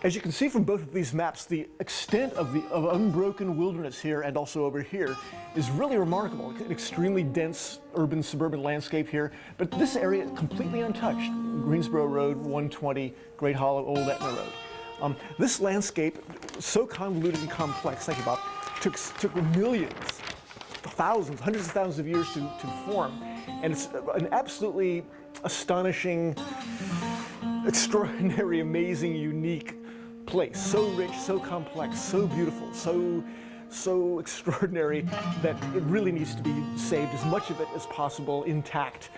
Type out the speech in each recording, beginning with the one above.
As you can see from both of these maps, the extent of unbroken wilderness here and also over here is really remarkable. An extremely dense urban suburban landscape here, but this area completely untouched. Greensboro Road, 120, Great Hollow, Old Etna Road. This landscape, so convoluted and complex, thank you, Bob, took millions, thousands, hundreds of thousands of years to form. And it's an absolutely astonishing, extraordinary, amazing, unique place. So rich, so complex, so beautiful, so extraordinary that it really needs to be saved, as much of it as possible intact.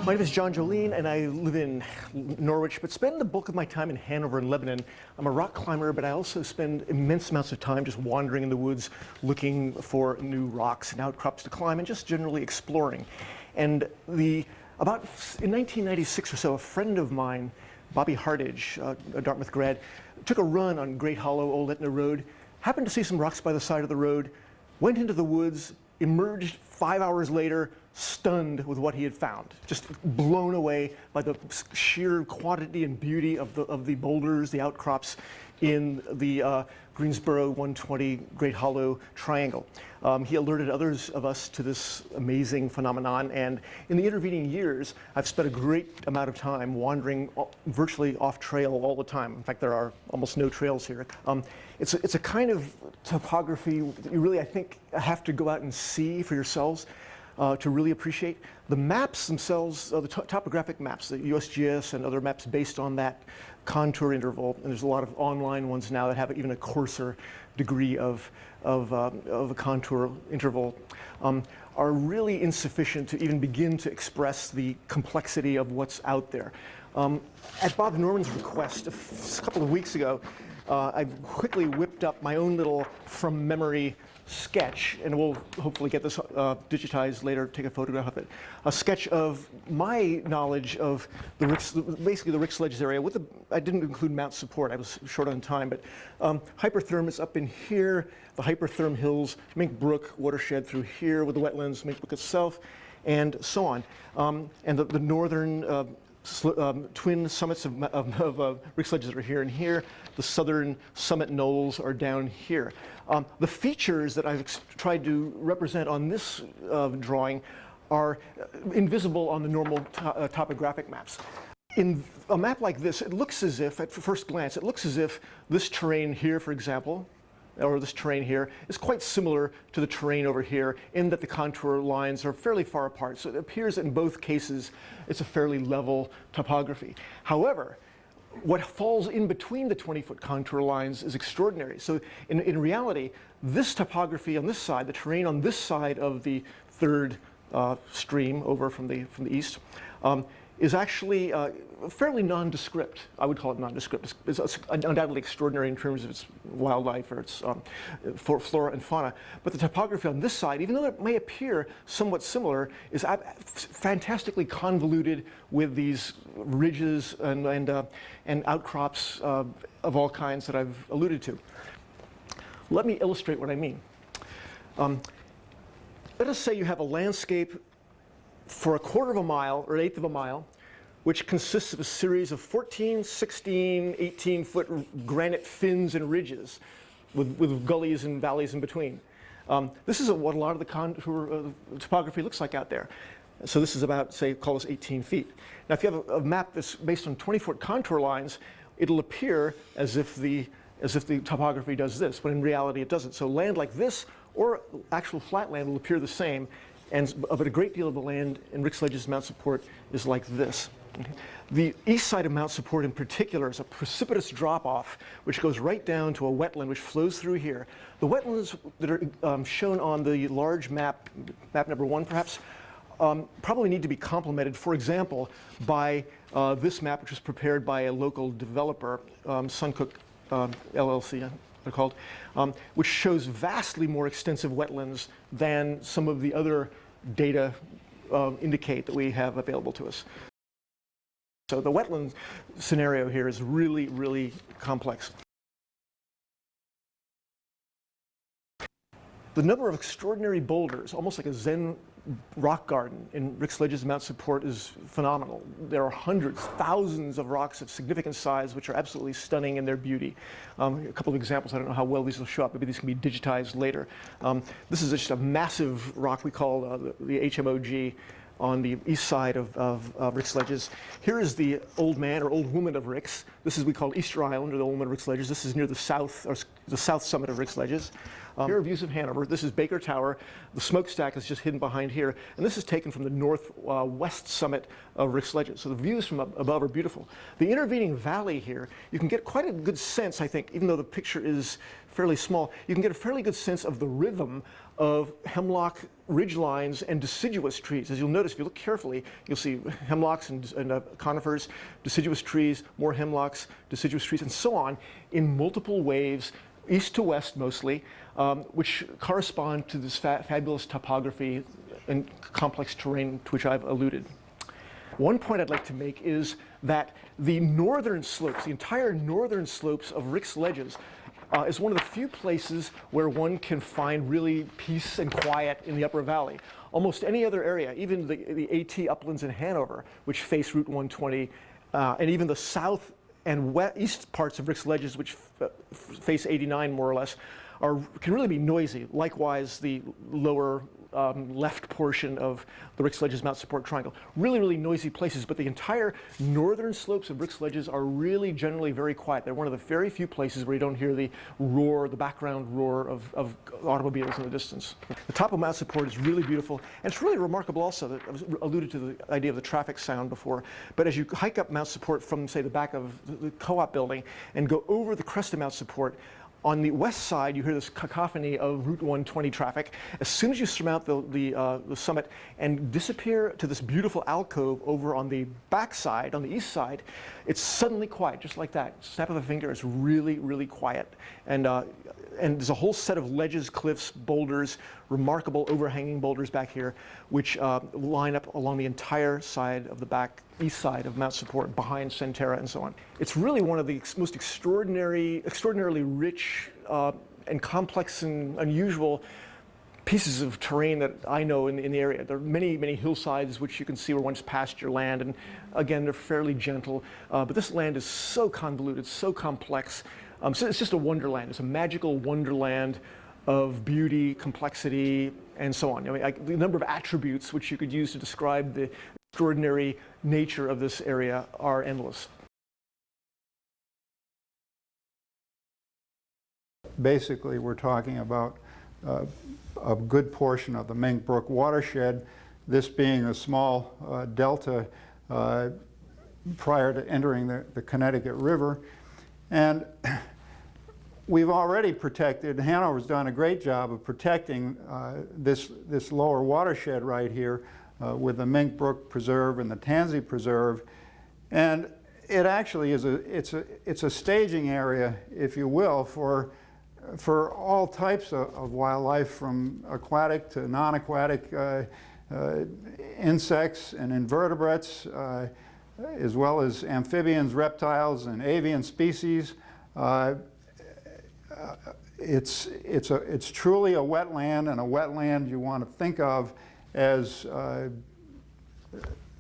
My name is John Joline, and I live in Norwich, but spend the bulk of my time in Hanover and Lebanon. I'm a rock climber, but I also spend immense amounts of time just wandering in the woods, looking for new rocks and outcrops to climb, and just generally exploring. And in 1996 or so, a friend of mine, Bobby Hardage, a Dartmouth grad, took a run on Great Hollow, Old Etna Road, happened to see some rocks by the side of the road, went into the woods, emerged 5 hours later, stunned with what he had found, just blown away by the sheer quantity and beauty of the boulders, the outcrops in the Greensboro 120 Great Hollow Triangle. He alerted others of us to this amazing phenomenon, and in the intervening years, I've spent a great amount of time wandering virtually off trail all the time. In fact, there are almost no trails here. It's a kind of topography that you really, I think, have to go out and see for yourselves to really appreciate. The maps themselves, the topographic maps, the USGS and other maps based on that contour interval, and there's a lot of online ones now that have even a coarser degree of a contour interval, are really insufficient to even begin to express the complexity of what's out there. At Bob Norman's request, a couple of weeks ago, I quickly whipped up my own little from memory sketch, and we'll hopefully get this digitized later, take a photograph of it. A sketch of my knowledge of basically the Rick Sledges area. I didn't include Mount Support, I was short on time, but Hypertherm is up in here, the Hypertherm Hills, Mink Brook watershed through here with the wetlands, Mink Brook itself, and so on. And the northern twin summits of Rick Sledges are here and here. The southern summit knolls are down here. The features that I've tried to represent on this drawing are invisible on the normal topographic maps. In a map like this, it looks as if, at first glance, it looks as if this terrain here, for example, or this terrain here, is quite similar to the terrain over here in that the contour lines are fairly far apart. So it appears that in both cases it's a fairly level topography. However, what falls in between the 20-foot contour lines is extraordinary. So in reality, this topography on this side, the terrain on this side of the third stream over from the east, is actually fairly nondescript. I would call it nondescript. It's undoubtedly extraordinary in terms of its wildlife or its flora and fauna. But the topography on this side, even though it may appear somewhat similar, is fantastically convoluted with these ridges and outcrops of all kinds that I've alluded to. Let me illustrate what I mean. Let us say you have a landscape for a quarter of a mile or an eighth of a mile, which consists of a series of 14, 16, 18-foot granite fins and ridges with gullies and valleys in between. This is what a lot of the contour topography looks like out there. So this is about, say, call this 18 feet. Now, if you have a map that's based on 20-foot contour lines, it'll appear as if the topography does this, but in reality it doesn't. So land like this or actual flat land will appear the same, but a great deal of the land in Rick Sledges' Mount Support is like this. The east side of Mount Support in particular is a precipitous drop-off which goes right down to a wetland which flows through here. The wetlands that are shown on the large map, map number 1 perhaps, probably need to be complemented, for example, by this map which was prepared by a local developer, Suncook LLC, they're called, which shows vastly more extensive wetlands than some of the other data indicate that we have available to us. So the wetland scenario here is really, really complex. The number of extraordinary boulders, almost like a Zen rock garden in Rick's Ledges Mount Support, is phenomenal. There are hundreds, thousands of rocks of significant size which are absolutely stunning in their beauty. A couple of examples, I don't know how well these will show up, maybe these can be digitized later. This is just a massive rock we call the HMOG on the east side of Rick's Ledges. Here is the old man or old woman of Rick's. This is we call Easter Island, or the old woman of Rick's Ledges. This is near the south, or the south summit of Rick's Ledges. Here are views of Hanover. This is Baker Tower. The smokestack is just hidden behind here. And this is taken from the northwest summit of Rick's Ledges. So the views from above are beautiful. The intervening valley here, you can get quite a good sense, I think, even though the picture is fairly small, you can get a fairly good sense of the rhythm of hemlock ridgelines and deciduous trees. As you'll notice, if you look carefully, you'll see hemlocks and conifers, deciduous trees, more hemlocks, deciduous trees, and so on, in multiple waves, east to west mostly, which correspond to this fabulous topography and complex terrain to which I've alluded. One point I'd like to make is that the northern slopes, the entire northern slopes of Rick's Ledges, is one of the few places where one can find really peace and quiet in the upper valley. Almost any other area, even the AT uplands in Hanover, which face Route 120, and even the south and east parts of Rick's Ledges, which face 89 more or less, can really be noisy. Likewise, the lower left portion of the Rick's Ledges Mount Support Triangle. Really, really noisy places, but the entire northern slopes of Rick's Ledges are really generally very quiet. They're one of the very few places where you don't hear the roar, the background roar of automobiles in the distance. The top of Mount Support is really beautiful, and it's really remarkable also that I was alluded to the idea of the traffic sound before, but as you hike up Mount Support from, say, the back of the co-op building and go over the crest of Mount Support, on the west side, you hear this cacophony of Route 120 traffic. As soon as you surmount the summit and disappear to this beautiful alcove over on the back side, on the east side, it's suddenly quiet, just like that. Snap of a finger, it's really, really quiet. And there's a whole set of ledges, cliffs, boulders, remarkable overhanging boulders back here, which line up along the entire side of the east side of Mount Support, behind Centera and so on. It's really one of the most extraordinarily rich and complex and unusual pieces of terrain that I know in the area. There are many, many hillsides which you can see where one's pasture land, and again, they're fairly gentle. But this land is so convoluted, so complex. So it's just a wonderland. It's a magical wonderland of beauty, complexity, and so on. I mean, the number of attributes which you could use to describe the extraordinary nature of this area are endless. Basically, we're talking about a good portion of the Mink Brook watershed, this being a small delta prior to entering the Connecticut River. And we've already protected, Hanover's done a great job of protecting this lower watershed right here with the Mink Brook Preserve and the Tansy Preserve. And it actually is it's a staging area, if you will, for all types of wildlife, from aquatic to non-aquatic insects and invertebrates, as well as amphibians, reptiles, and avian species. It's truly a wetland, and a wetland you want to think of as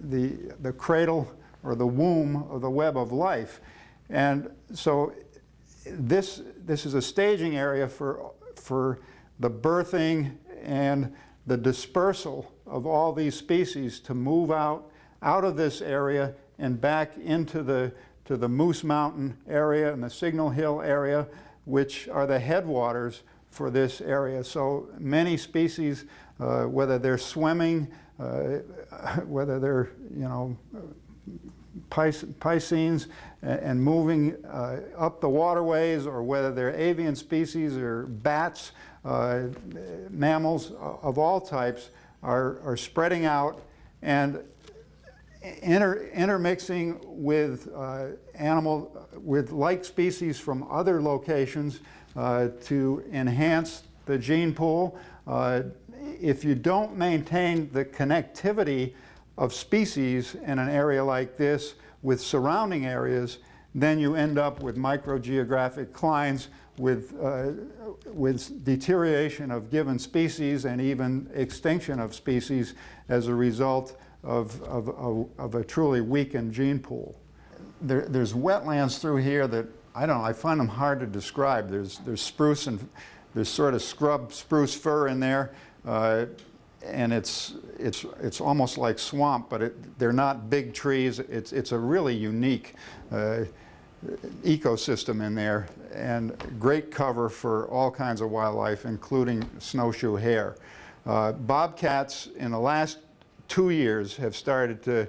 the cradle or the womb of the web of life. And so this is a staging area for the birthing and the dispersal of all these species to move out of this area and back into the Moose Mountain area and the Signal Hill area, which are the headwaters for this area. So many species, whether they're swimming, whether they're, piscines and moving up the waterways, or whether they're avian species or bats, mammals of all types are spreading out and intermixing with with like species from other locations to enhance the gene pool. If you don't maintain the connectivity of species in an area like this with surrounding areas, then you end up with microgeographic declines, with deterioration of given species and even extinction of species as a result of a truly weakened gene pool. There's wetlands through here that, I don't know, I find them hard to describe. There's spruce and there's sort of scrub spruce fir in there, and it's almost like swamp, but they're not big trees. It's a really unique ecosystem in there, and great cover for all kinds of wildlife, including snowshoe hare. Bobcats in the last 2 years have started to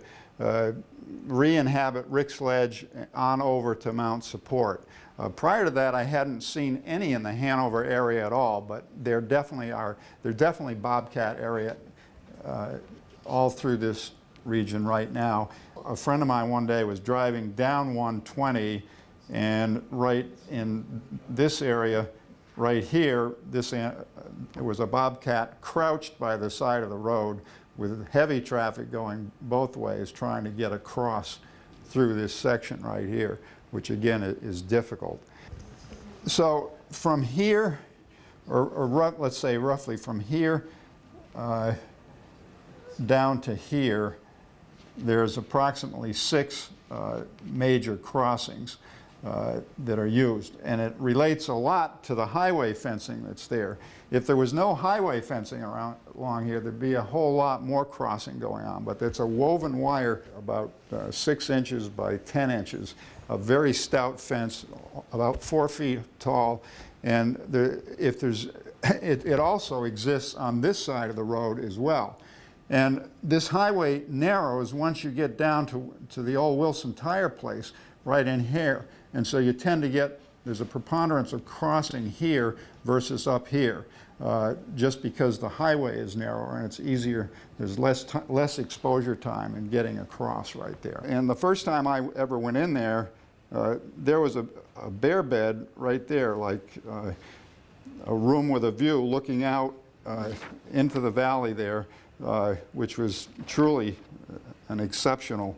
re-inhabit Rick's Ledge on over to Mount Support. Prior to that, I hadn't seen any in the Hanover area at all, but there definitely bobcat area all through this region right now. A friend of mine one day was driving down 120, and right in this area right here, there was a bobcat crouched by the side of the road with heavy traffic going both ways, trying to get across through this section right here, which again is difficult. So from here, let's say roughly from here down to here, there's approximately 6 major crossings that are used, and it relates a lot to the highway fencing that's there. If there was no highway fencing along here, there'd be a whole lot more crossing going on, but it's a woven wire about 6 inches by 10 inches, a very stout fence, about 4 feet tall, and it also exists on this side of the road as well. And this highway narrows once you get down to the old Wilson Tire place right in here. And so you tend to get, there's a preponderance of crossing here versus up here, just because the highway is narrower and it's easier, there's less exposure time in getting across right there. And the first time I ever went in there, there was a bear bed right there, like a room with a view looking out into the valley there, which was truly an exceptional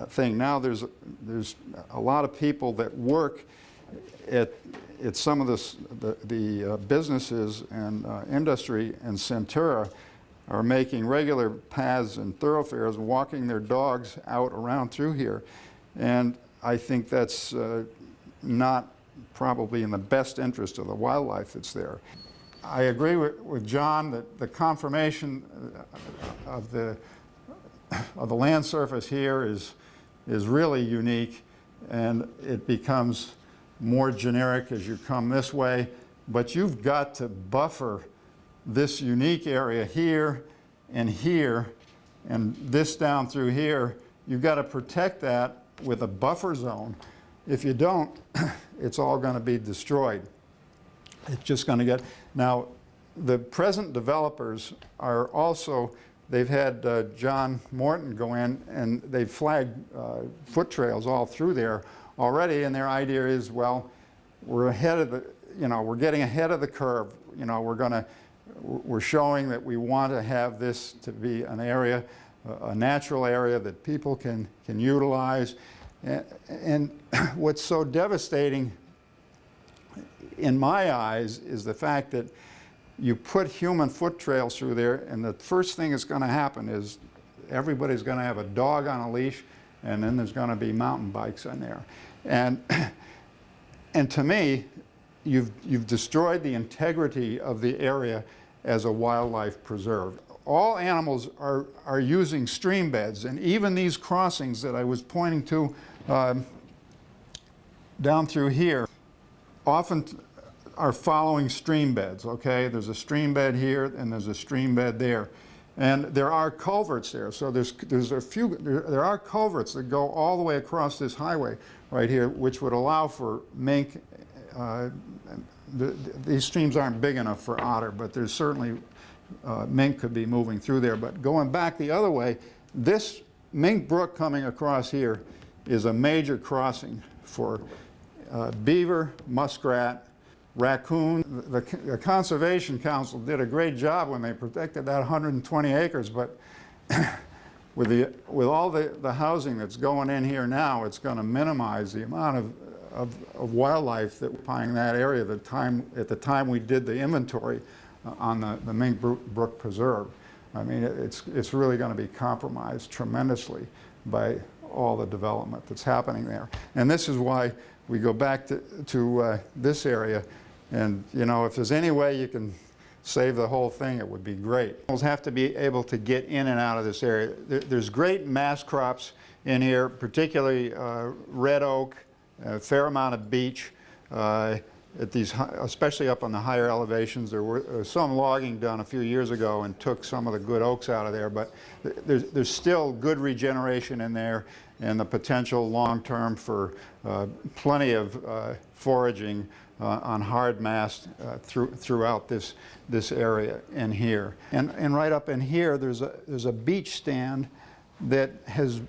thing. Now there's a lot of people that work at some of the businesses and industry in Centura are making regular paths and thoroughfares and walking their dogs out around through here. And I think that's not probably in the best interest of the wildlife that's there. I agree with John that the conformation of the land surface here is really unique, and it becomes more generic as you come this way, but you've got to buffer this unique area here and this down through here. You've got to protect that with a buffer zone. If you don't, it's all going to be destroyed. It's just going to get... Now, the present developers are also, they've had John Morton go in and they've flagged foot trails all through there already, and their idea is, well, we're ahead of the, we're getting ahead of the curve. We're showing that we want to have this to be an area, a natural area that people can utilize. And what's so devastating in my eyes is the fact that you put human foot trails through there, and the first thing that's going to happen is everybody's going to have a dog on a leash, and then there's going to be mountain bikes in there. And to me, you've destroyed the integrity of the area as a wildlife preserve. All animals are using stream beds, and even these crossings that I was pointing to down through here often are following stream beds, okay? There's a stream bed here and there's a stream bed there. And there are culverts there. So there are culverts that go all the way across this highway right here, which would allow for mink. These streams aren't big enough for otter, but there's certainly mink could be moving through there. But going back the other way, this Mink Brook coming across here is a major crossing for beaver, muskrat, raccoon. The Conservation Council did a great job when they protected that 120 acres, but with all the housing that's going in here now, it's going to minimize the amount of wildlife that were occupying that area at the time we did the inventory on the Mink Brook Preserve. I mean, it's really going to be compromised tremendously by all the development that's happening there. And this is why we go back to this area. And, you know, if there's any way you can save the whole thing, it would be great. Animals have to be able to get in and out of this area. There's great mass crops in here, particularly red oak, a fair amount of beech. At these, especially up on the higher elevations, there was some logging done a few years ago and took some of the good oaks out of there, but there's still good regeneration in there and the potential long-term for plenty of foraging on hard mass throughout this area in here. And right up in here, there's a beech stand that has,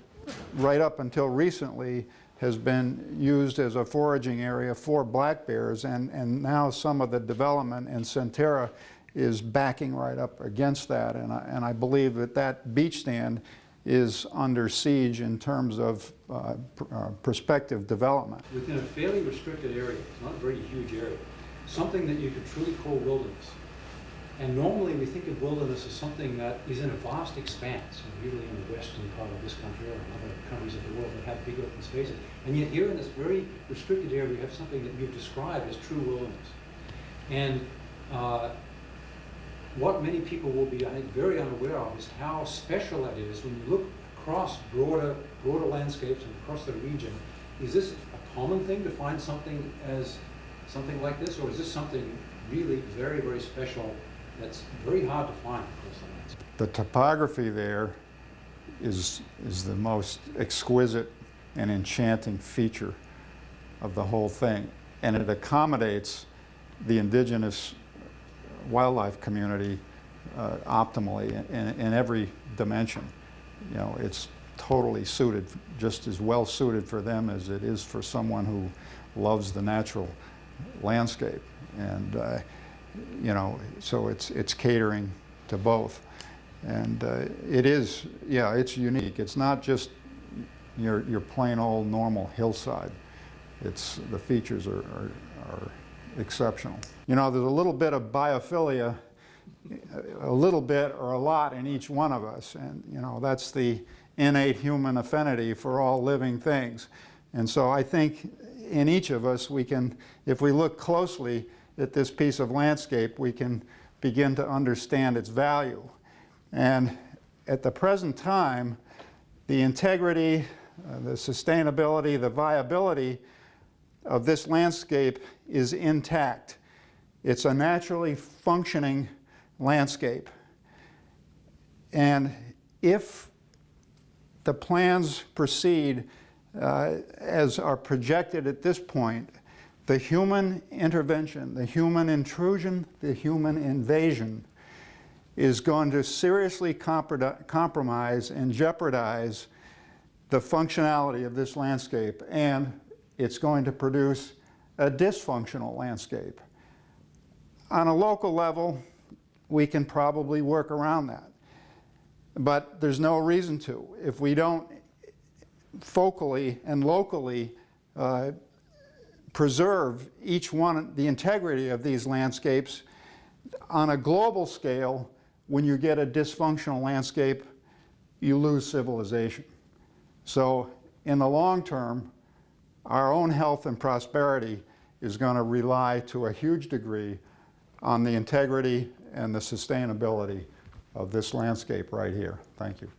right up until recently, has been used as a foraging area for black bears, and now some of the development in Centera is backing right up against that, and I believe that beech stand is under siege in terms of prospective development. Within a fairly restricted area, it's not a very huge area, something that you could truly call wilderness. And normally we think of wilderness as something that is in a vast expanse, usually in the western part of this country or in other countries of the world that have big open spaces. And yet here in this very restricted area, we have something that you've described as true wilderness. And what many people will be, I think, very unaware of is how special that is when you look across broader landscapes and across the region. Is this a common thing to find something like this, or is this something really very, very special that's very hard to find across the landscape? The topography there is the most exquisite and enchanting feature of the whole thing, and it accommodates the indigenous wildlife community optimally in every dimension. You know, it's totally suited, just as well suited for them as it is for someone who loves the natural landscape. And you know, so it's catering to both. And it is, yeah, it's unique. It's not just your plain old normal hillside. It's, the features are exceptional. You know, there's a little bit of biophilia, a little bit or a lot in each one of us. And, you know, that's the innate human affinity for all living things. And so I think in each of us, we can, if we look closely at this piece of landscape, we can begin to understand its value. And at the present time, the integrity, the sustainability, the viability of this landscape is intact. It's a naturally functioning landscape. And if the plans proceed as are projected at this point, the human intervention, the human intrusion, the human invasion is going to seriously compromise and jeopardize the functionality of this landscape, and it's going to produce a dysfunctional landscape. On a local level, we can probably work around that, but there's no reason to. If we don't focally and locally preserve each one, the integrity of these landscapes, on a global scale, when you get a dysfunctional landscape, you lose civilization. So in the long term, our own health and prosperity is going to rely to a huge degree on the integrity and the sustainability of this landscape right here. Thank you.